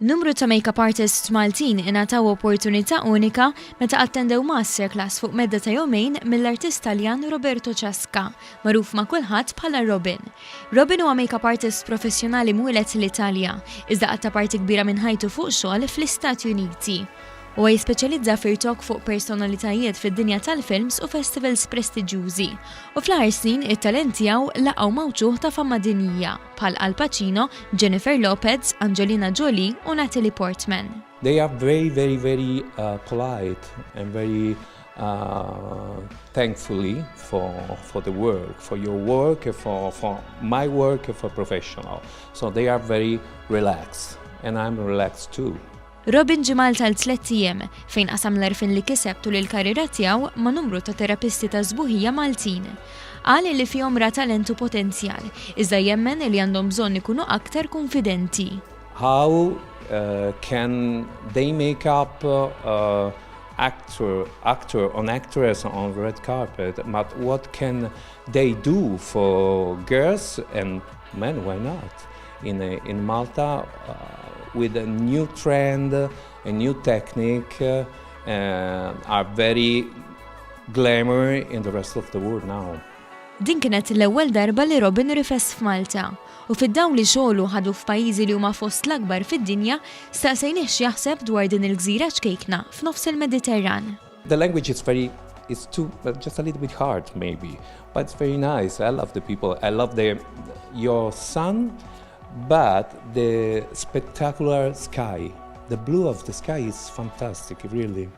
Numru ta' make-up artists Maltin ingħataw opportunità unika meta attendew masterclass fuq medda ta' jumejn mill-artist Taljan Roberto Ciasca, magħruf ma' kulħadd bħala Robin. Robin huwa make-up artist professjonali mwieled l-Italja, iżda qatta parti kbira minn ħajtu fuq xogħol fl-Istati Uniti. Huwa jispeċjalizza fl-irtokk fuq personalitajiet fid-dinja tal-films u festivals prestiġjużi. U fl-aħħar snin it-talent tiegħu laqgħu mawġuħ ta' fama dinjija bħal Al Pacino, Jennifer Lopez, Angelina Jolie u Natalie Portman. They are very polite and very thankfully for the work, for your work, for my work, for professional. So they are very relaxed and I'm relaxed too. Robin ġie Malta l-3 ijiem fejn qasam l-għerfien li kiseb tul il-karriera tiegħu ma' numru ta' terapisti Tas-Sbuħija Maltin. Qal li fihom ra talent u potenzjal, iżda jemmen li għandhom bżonn ikunu aktar konfidenti. How can they make up actor on actress on red carpet, but what can they do for girls and men, why not? In Malta, with a new trend, a new technique, are very glamour in the rest of the world now. Din kienet l-ewwel darba li Robin rifess f'Malta u fid-dawn li xogħlu ħadu f'pajjiżi li huma fost l-akbar fid-dinja staqsejnieh x'jaħseb dwar din il-gżira ċkejkna f'nofs il-Mediterran. The language is just a little bit hard maybe, but it's very nice. I love the people. I love your sun. But the spectacular sky, the blue of the sky is fantastic, really.